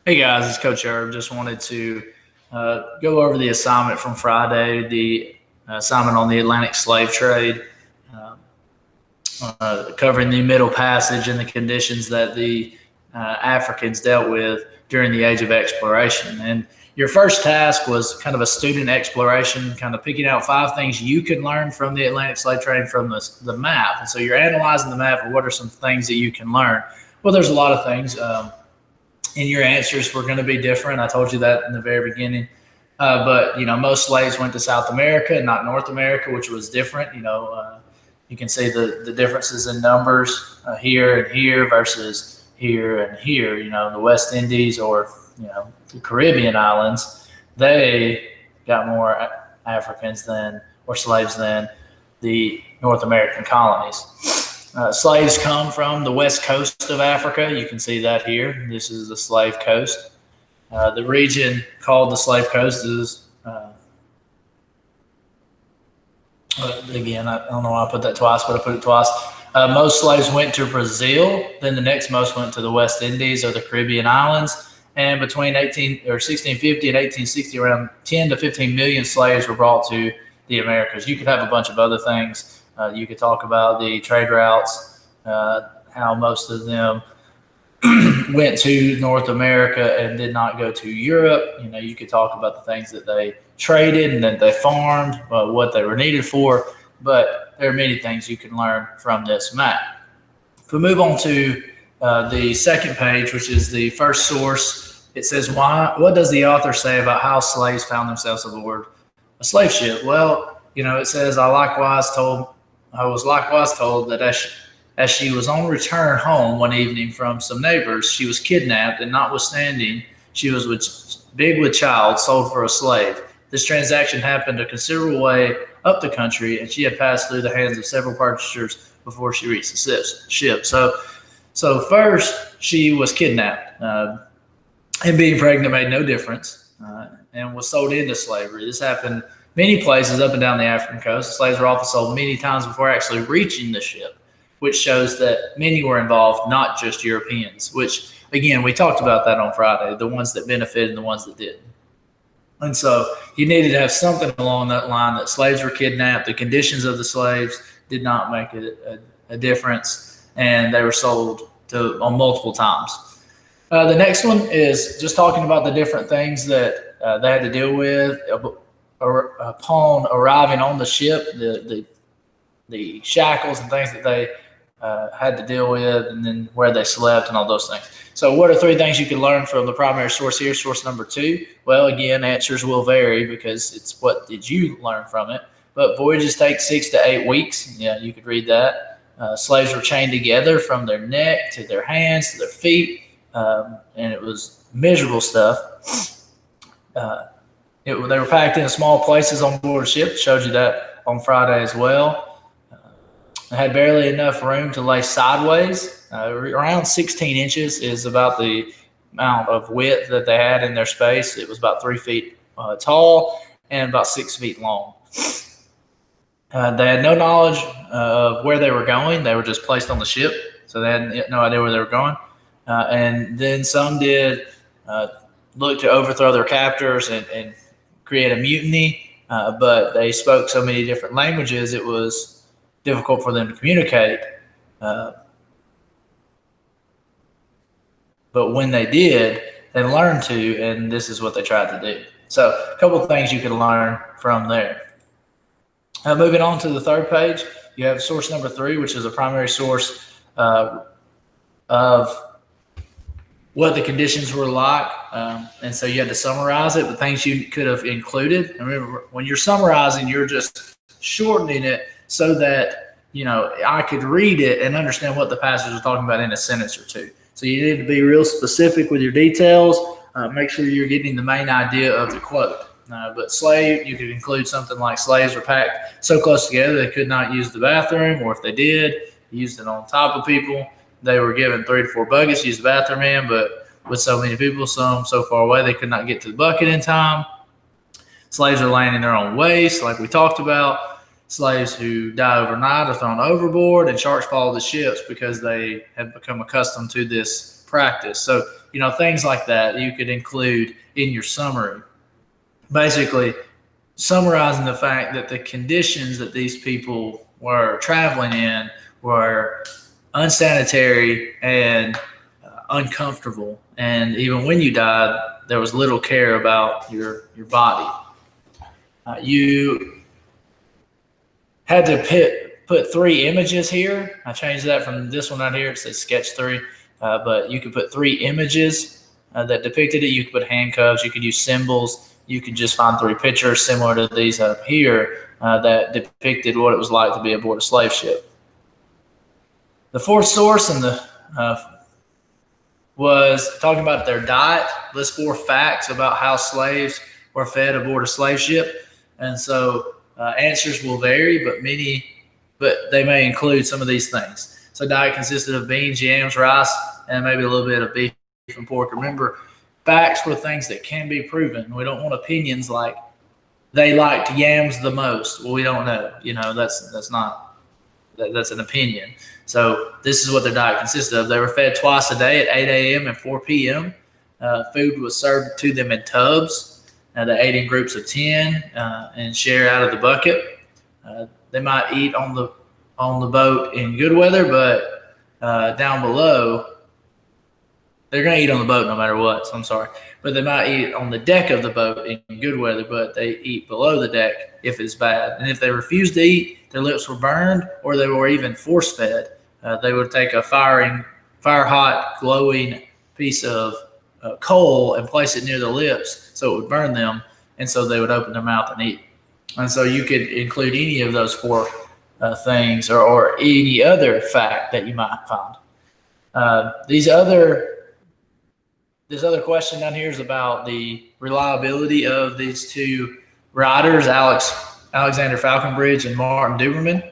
Hey guys, it's Coach Herb. Just wanted to go over the assignment from Friday, the assignment on the Atlantic slave trade, covering the Middle Passage and the conditions that the Africans dealt with during the Age of Exploration. And your first task was kind of a student exploration, kind of picking out 5 things you could learn from the Atlantic slave trade from the map. And so you're analyzing the map and what are some things that you can learn? Well, there's a lot of things. And your answers were going to be different. I told you that in the very beginning. But, most slaves went to South America and not North America, which was different. You can see the differences in numbers here and here versus here and here. The West Indies or, the Caribbean islands, they got more Africans or slaves than the North American colonies. Slaves come from the west coast of Africa. You can see that here. This is the slave coast. The region called the slave coast is, again, I don't know why I put that twice, but I put it twice. Most slaves went to Brazil. Then the next most went to the West Indies or the Caribbean islands. And between 1650 and 1860, around 10 to 15 million slaves were brought to the Americas. You could have a bunch of other things. You could talk about the trade routes, how most of them went to North America and did not go to Europe. You could talk about the things that they traded and that they farmed, what they were needed for. But there are many things you can learn from this map. If we move on to the second page, which is the first source, it says, what does the author say about how slaves found themselves aboard a slave ship? Well, it says, I was likewise told that as she was on return home one evening from some neighbors, she was kidnapped, and notwithstanding she was big with child, sold for a slave. This transaction happened a considerable way up the country, and she had passed through the hands of several purchasers before she reached the ship. So first she was kidnapped, and being pregnant made no difference, and was sold into slavery. This happened many places up and down the African coast. Slaves were often sold many times before actually reaching the ship, which shows that many were involved, not just Europeans, which, again, we talked about that on Friday, the ones that benefited and the ones that didn't. And so you needed to have something along that line that slaves were kidnapped, the conditions of the slaves did not make a difference, and they were sold on multiple times. The next one is just talking about the different things that they had to deal with upon arriving on the ship, the shackles and things that they had to deal with, and then where they slept and all those things. So what are 3 things you can learn from the primary source here, source number 2? Well, again, answers will vary because it's what did you learn from it. But voyages take 6 to 8 weeks. Yeah, you could read that. Slaves were chained together from their neck to their hands to their feet, and it was miserable stuff. They were packed in small places on board ship. Showed you that on Friday as well. They had barely enough room to lay sideways. Around 16 inches is about the amount of width that they had in their space. It was about 3 feet tall and about 6 feet long. They had no knowledge of where they were going. They were just placed on the ship, so they had no idea where they were going. And then some did look to overthrow their captors and create a mutiny, but they spoke so many different languages it was difficult for them to communicate. But when they did, they learned to, and this is what they tried to do. So a couple of things you can learn from there. Moving on to the third page, you have source number 3, which is a primary source of what the conditions were like. And so you had to summarize it, the things you could have included. And remember, when you're summarizing, you're just shortening it so that, I could read it and understand what the passage was talking about in a sentence or 2. So you need to be real specific with your details. Make sure you're getting the main idea of the quote. But slave, you could include something like slaves were packed so close together they could not use the bathroom, or if they did, used it on top of people. They were given 3 to 4 buckets to use the bathroom in, but with so many people, some so far away, they could not get to the bucket in time. Slaves are laying in their own waste, like we talked about. Slaves who die overnight are thrown overboard, and sharks follow the ships because they have become accustomed to this practice. So things like that you could include in your summary. Basically, summarizing the fact that the conditions that these people were traveling in were unsanitary and uncomfortable. And even when you died, there was little care about your body. You had to put 3 images here. I changed that from this one right here. It says sketch 3, but you could put 3 images that depicted it. You could put handcuffs. You could use symbols. You could just find 3 pictures similar to these up here that depicted what it was like to be aboard a slave ship. The 4th source in the was talking about their diet. List 4 facts about how slaves were fed aboard a slave ship. And so answers will vary, but they may include some of these things. So diet consisted of beans, yams, rice, and maybe a little bit of beef and pork. Remember, facts were things that can be proven. We don't want opinions like they liked yams the most. Well, we don't know. That's an opinion. So this is what their diet consisted of. They were fed twice a day at 8 a.m. and 4 p.m. Food was served to them in tubs. They ate in groups of 10 and share out of the bucket. They might eat on the boat in good weather, but down below, they're going to eat on the boat no matter what. So I'm sorry. But they might eat on the deck of the boat in good weather, but they eat below the deck if it's bad. And if they refused to eat, their lips were burned or they were even force-fed. They would take a fire-hot, glowing piece of coal and place it near the lips so it would burn them, and so they would open their mouth and eat. And so you could include any of those 4 things or any other fact that you might find. This other question down here is about the reliability of these 2 writers, Alexander Falconbridge and Martin Duberman,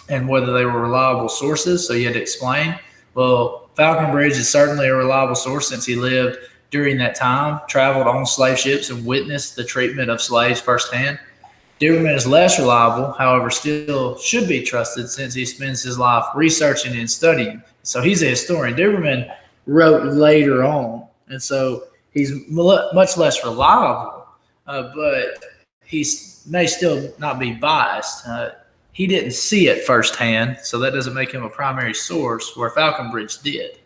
and whether they were reliable sources. So you had to explain. Well, Falconbridge is certainly a reliable source since he lived during that time, traveled on slave ships, and witnessed the treatment of slaves firsthand. Duberman is less reliable, however, still should be trusted since he spends his life researching and studying. So he's a historian. Duberman wrote later on, and so he's much less reliable, but he may still not be biased. He didn't see it firsthand, so that doesn't make him a primary source, where Falconbridge did.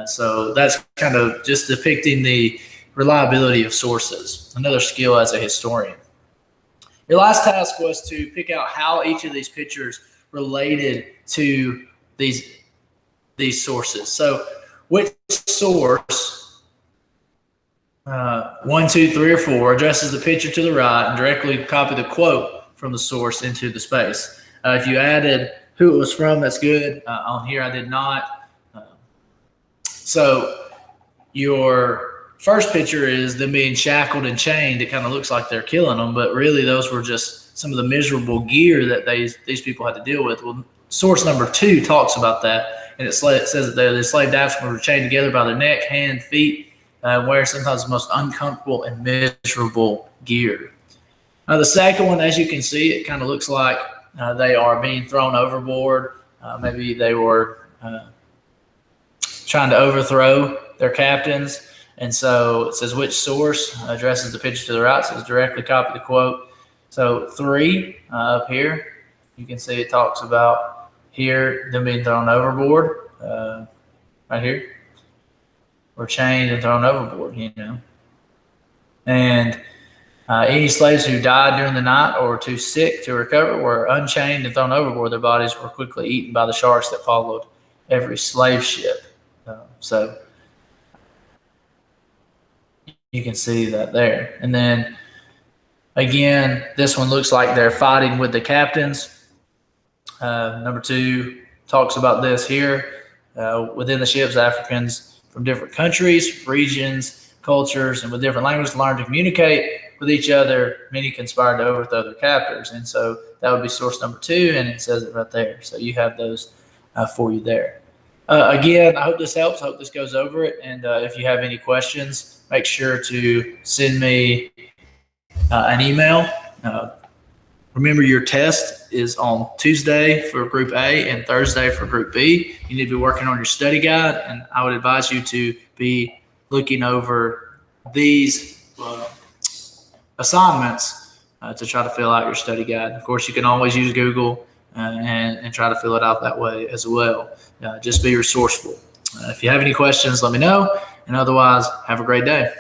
So that's kind of just depicting the reliability of sources, another skill as a historian. Your last task was to pick out how each of these pictures related to these sources. So which source, 1, 2, 3, or 4, addresses the picture to the right and directly copy the quote from the source into the space. If you added who it was from, that's good. On here, I did not. So your first picture is them being shackled and chained. It kind of looks like they're killing them, but really those were just some of the miserable gear that these people had to deal with. Well, source number 2 talks about that, and it says that the enslaved Africans were chained together by their neck, hand, feet, wearing sometimes the most uncomfortable and miserable gear. The second one, as you can see, it kind of looks like they are being thrown overboard. Maybe they were trying to overthrow their captains. And so it says which source addresses the picture to the right. So it's directly copy the quote. So 3 up here, you can see it talks about here them being thrown overboard. Right here, were chained and thrown overboard, And any slaves who died during the night or were too sick to recover were unchained and thrown overboard. Their bodies were quickly eaten by the sharks that followed every slave ship. So you can see that there. And then again, this one looks like they're fighting with the captains. Number 2 talks about this here. Within the ships, Africans from different countries, regions, cultures, and with different languages learned to communicate with each other. Many conspired to overthrow their captors. And so that would be source number 2, and it says it right there. So you have those for you there. Again, I hope this helps. I hope this goes over it. And if you have any questions, make sure to send me an email. Remember, your test is on Tuesday for Group A and Thursday for Group B. You need to be working on your study guide, and I would advise you to be looking over these assignments to try to fill out your study guide. Of course, you can always use Google and try to fill it out that way as well. Just be resourceful. If you have any questions, let me know. And otherwise, have a great day.